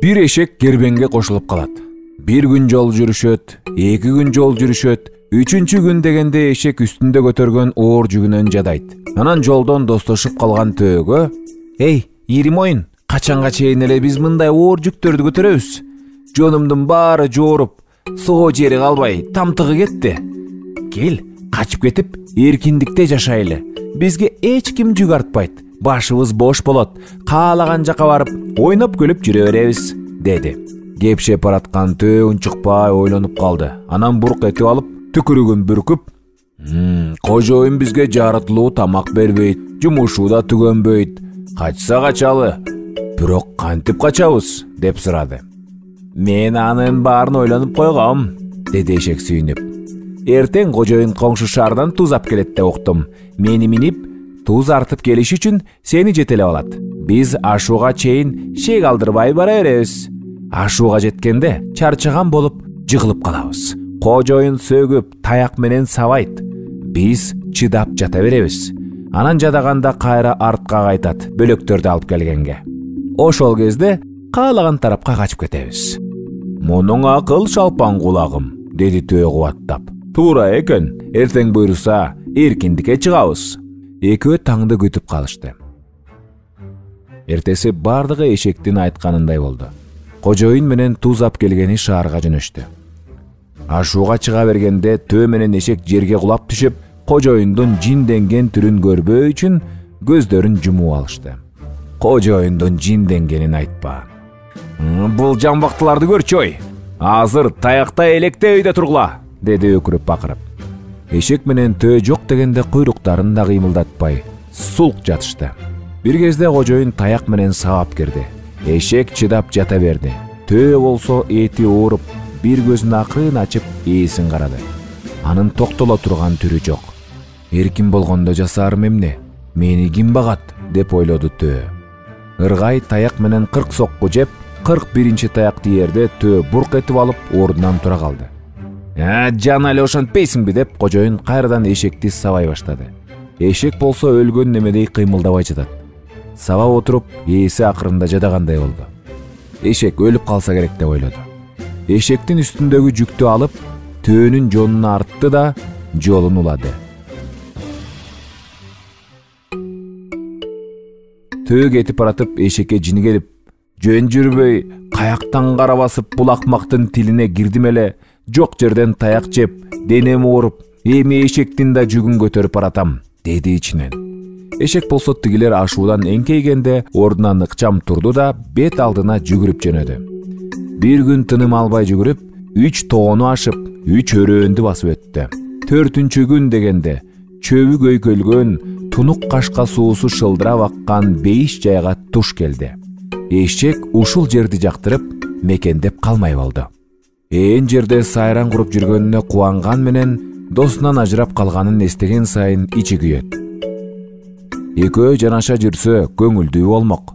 Bir eşek кербеңге кошулуп калат. Bir gün жол жүрүшөт, 2 gün жол жүрүшөt, 3-чү gün дегенде эшек үстүндө көтөргөн оор жүгүнөн жадайт. Анан жолдон достошуп калган төөгө: "Эй, ири моюн, качанга чейин эле биз мындай оор жүктөрдү көтөрөбүз? Жонумдун баары жооруп, соо жери калбай, тамтыгы кетти. Кел, качып кетип, эркиндикте жашайлы. Бизге эч ким жүк артпайт. Башыбыз бош болот. Каалаган жака барып, ойноп күлүп жүрө беребиз", деди. Кепшеп бараткан төө унчукпай ойлонуп калды. Анан бурк этип алып, түкүрүгүн бүркүп: "Кожоюн бизге жарытылуу тамак бербейт, жумушу да түгөнбөйт. Качса качалы. Бирок кантип качабыз?" деп сурады. "Мен анын баарын ойлонуп койгом", деди эшек сүйүнүп. "Эртең кожоюн коңшу шаардан туз ап келет деп уктум. Мени минип, туз артып келиш үчүн сени жетелеп алат. Биз ашууга чейин шек алдырбай бара беребиз. Ашууга жеткенде чарчаган болуп жыгылып калабыз. Кожоюн сөгүп, таяк менен сабайт. Биз чыдап жата беребиз. Анан жадаганда кайра артка кайтат, бөлөктөрдү алып келгенге. Ошол кезде каалаган тарапка качып кетебиз." "Мунуң акыл, шалпаң кулагым", деди төө кубаттап. "Туура экен. Эртең буйруса, эркиндикке чыгабыз." Экөө таңды күтүп калышты. Эртеси бардыгы эшектин айтканындай болду. Кожоюн менен туз ап келгени шаарга жөнөштү. Ашууга чыга бергенде төө менен эшек жерге кулап түшүп, кожоюндун жинденген түрүн көрбөө үчүн көздөрүн жумуп алышты. "Кожоюндун жинденгенин айтпа. Бул жамбактыларды көрчү ой. Азыр таякта электе үйдө тургула", деди өкүрүп бакырып. Эшек менен төө жок дегенде куйруктарын да кыймылдатпай сулк жатышты. Бир кезде кожоюн таяк менен сабап кирди. Эшек чыдап жата берди. Төө болсо эти ооруп, бир көзүн акырын ачып, ээсин карады. Анын токтоло турган түрү жок. "Эркин болгондо жасаарым эмне? Мени ким багат?" деп ойлоду төө. Ыргай таяк менен 40 сокку жеп, 41-чи таяк тиерде төө бурк этип алып ордунан тура калды. "Жана эле ошентпейсиңби?" деп кожоюн кайрадан эшекти сабай баштады. Эшек болсо өлгөн немедей кыймылдабай жатат. Сабап отуруп, ээси акырында жадагандай болду. Эшек өлүп калса керек деп ойлоду. Эшектин үстүндөгү жүктү алып, төөнүн жонуна артты да жолун улады. Төө кетип баратып, эшекке жини келип: "Жөн жүрбөй, каяктан кара басып, бул акмактын тилине кирдим эле. Жок жерден таяк жеп, денем ооруп, эми эшектин да жүгүн көтөрүп баратам", деди ичинен. Эшек болсо тигилер ашуудан эңкейгенде ордунан ыкчам турду да бет алдына жүгүрүп жөнөдү. Бир күн тыным албай жүгүрүп, 3 тоону ашып, 3 өрөөндү басып өттү. 4-чү күн дегенде чөбү көйкөлгөн, тунук кашка суусу шылдырап аккан 5 жайга туш келди. Эшек ушул жерди жактырып, мекендеп калмай болду. Ээн жерде сайран куруп жүргөнүнө кубанган менен досунан ажырап калганын эстеген сайын ичи күйөт. Экөө жанаша жүрсө көңүлдүү болмок.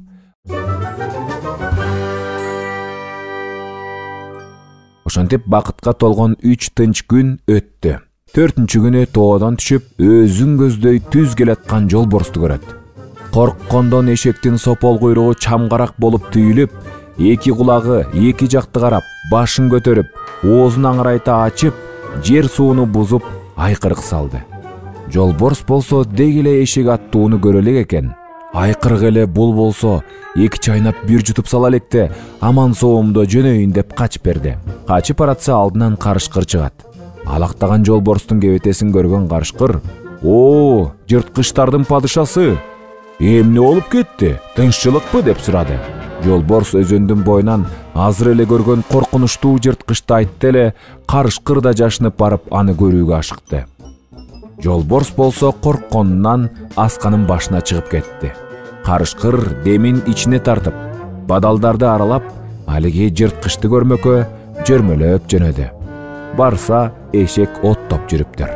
Ошентип бакытка толгон 3 тынч күн өттү. 4-чү күнү тоодон түшүп, өзүн көздөй түз келаткан жолборсту көрөт. Корккондон эшектин сопол куйругу чамгарак болуп түйүлүп, 2 кулагы 2 жакты карап, башын көтөрүп, оозун аңырайта ачып, жер сууну бузуп, айкырык салды. Жолборс болсо деги эле эшек аттууну көрө элек экен. Айкырык эле бул болсо 2 чайнап бир жутуп сала электе, аман соомдо жөнөйүн деп качып берди. Качып баратса алдынан карышкыр чыгат. Алактаган жолборстун кебетесин көргөн карышкыр: "О, жырткычтардын падышасы! Эмне болуп кетти? Тынччылыкпы?" деп сурады. Жолборс өзөндүн боюнан азыр эле көргөн коркунучтуу жырткычты айтты эле, карышкыр да жашынып барып аны көрүүгө ашыкты. Жолборс болсо коркконунан асканын башына чыгып кетти. Карышкыр демин ичине тартып, бадалдарды аралап, алиги жырткычты көрмөккө жөрмөлөп жөнөдү. Барса, эшек оттоп жүрүптүр.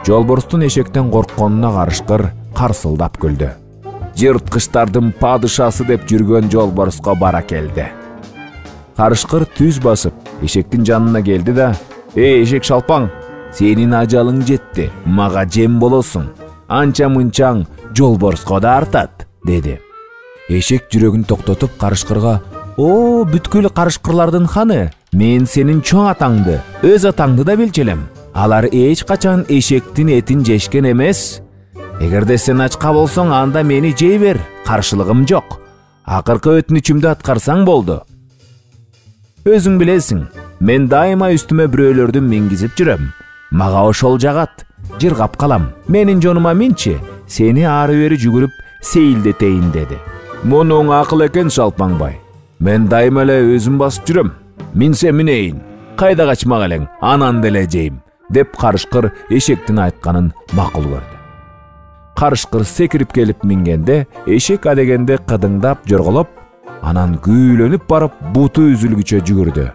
Жолборстун эшектен коркконуна карышкыр карсылдап күлдү. Жырткычтардын падышасы деп жүргөн жолборско бара келди. Карышкыр түз басып, эшектин жанына келди да: "Эй, эшек шалпаң, сенин ажалың жетти, мага жем болосуң. Анча мынчаң жолборско да артат, деди. Эшек жүрөгүн токтотуп карышкырга: "О, бүткүл карышкырлардын ханы, мен сенин чоң атаңды, өз атаңды да билчү элем. Алар эч качан эшектин этин жешкен эмес. Эгерде сен ачка болсоң, анда мени жей бер, каршылыгым жок. Акыркы өтүнүчүмдү аткарсаң болду. Өзүң билесиң, мен дайыма үстүмө бирөөлөрдү мингизип жүрөм. Мага ошол жагат, жыргап калам. Менин жонума минчи, сени ары бери жүгүрүп сейилдетейин", деди. "Мунуң акыл экен, Шалпаңбай. Мен дайыма эле өзүм басып жүрөм. Минсе минейин. Кайда качмак элең, анан деле жейм", деп карышкыр эшектин айтканын макул көрдү. Карышкыр секирип келип мингенде, эшек адегенде кыдыңдап жорголоп, анан күйүлөнүп барып буту үзүлгүчө жүгүрдү.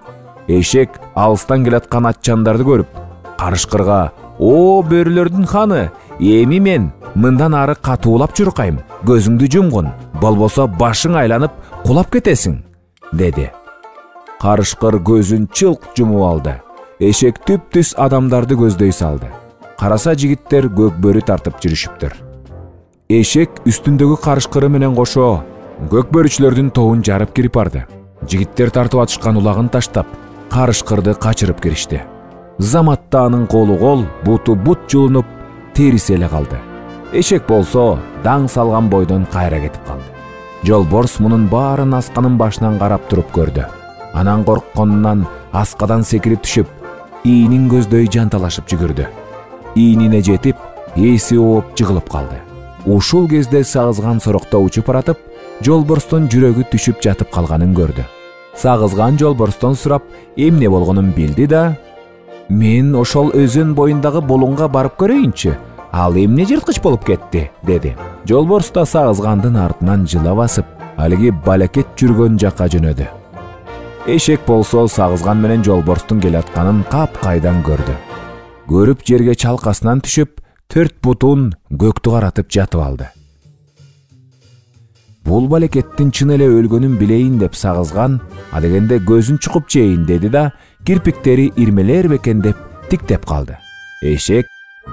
Эшек алыстан келаткан атчандарды көрүп, карышкырга: "О, бөрүлөрдүн ханы, эми мен мындан ары катуулап чуркайм. Көзүңдү жумгун, болбосо башың айланып кулап кетесиң", деди. Карышкыр көзүн чылк жумуп алды. Эшек түп-түз адамдарды көздөй салды. Караса жигиттер көк бөрү тартып жүрүшүптүр. Эшек үстүндөгү карышкыры менен кошо көк бөрүчүлөрдүн тобун жарып кирип барды. Жигиттер тартып атышкан улагын таштап, карышкырды качырып киришти. Заматта анын колу кол, буту бут жулунуп, териси эле калды. Эшек болсо даң салган бойдон кайра кетип калды. Жолборс мунун баарын асканын башынан карап туруп көрдү. Анан коркконунан аскадан секирип түшүп, ийинин көздөй жанталашып жүгүрдү. Ийинине жетип, эси ооп жыгылып калды. Ушул кезде сагызган сорокто учуп баратып, жолборстун жүрөгү түшүп жатып калганын көрдү. Сагызган жолборстон сурап, эмне болгонун билди да: "Мен ошол өзөн боюндагы булунга барып көрөйүнчү. Ал эмне жырткыч болуп кетти", деди. Жолборс да сагызгандын артынан жыла басып, алиги балекет жүргөн жакка жөнөдү. Эшек болсо сагызган менен жолборстун келатканын кап-кайдан көрдү. Көрүп жерге чалкасынан түшүп, 4 бутун көктү каратып жатып алды. Бул балекеттин чын эле өлгөнүн билейин деп сагызган адегенде көзүн чукуп жейин, деди да кирпиктери ирмелер бекен деп тиктеп калды. Эшек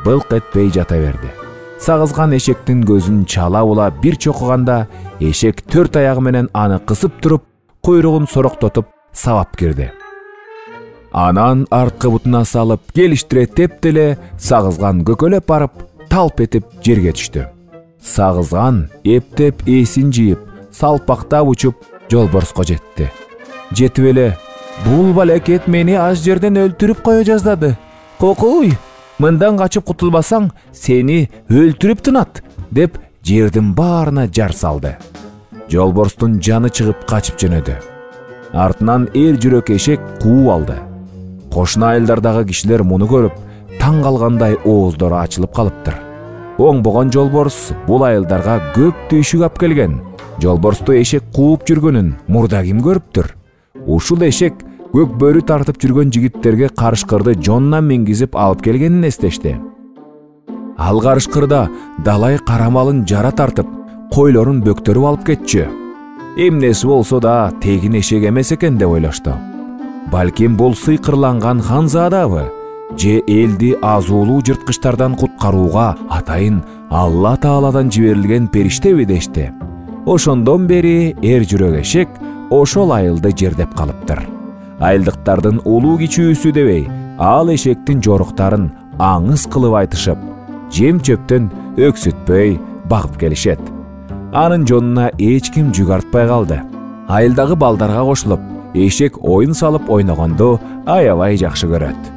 былк этпей жата берди. Сагызган эшектин көзүн чала була бир чокуганда, эшек 4 аягы менен аны кысып туруп, куйругун сороктотуп сабап кирди. Анан арткы бутуна салып, келиштире тептеле сагызган көкөлөп барып, талп этип жерге түштү. Сагызган эптеп эсин жийип, салпактап учуп жолборско жетти. Жетип эле: "Бул балекет мени аз жерден өлтүрүп кое жаздады. Кокуй, мындан качып кутулбасаң, сени өлтүрүп тынат", деп жердин баарына жар салды. Жолборстун жаны чыгып качып жөнөдү. Артынан эр жүрөк эшек кууп алды. Кошуна айылдардагы кишилер муну көрүп, таң калгандай ооздору ачылып калыптыр. Оңбогон жолборс бул айылдарга көп түйшүк ап келген. Жолборсту эшек кууп жүргөнүн мурда ким көрүптүр? Ушул эшек көк бөрү тартып жүргөн жигиттерге карышкырды жонунан мингизип алып келгенин эстешти. Ал карышкырда далай карамалын жара тартып, койлорун бөктөрүп алып кетчү. Эмнеси болсо да тегин эшек эмес экен деп ойлошту. Балким бул сыйкырланган ханзадабы, же элди азуулуу жырткычтардан куткарууга атайын Алла Тааладан жиберилген периштеби дешти. Ошондон бери эр жүрөк эшек ошол айылды жердеп калыптыр. Айылдыктардын улуу кичүүсү дебей, ал эшектин жоруктарын аңыз кылып айтышып, жем чөптөн өксүтпөй багып келишет. Анын жонуна эч ким жүк артпай калды. Айылдагы балдарга кошулуп, эшек оюн салып ойногонду аябай жакшы көрөт.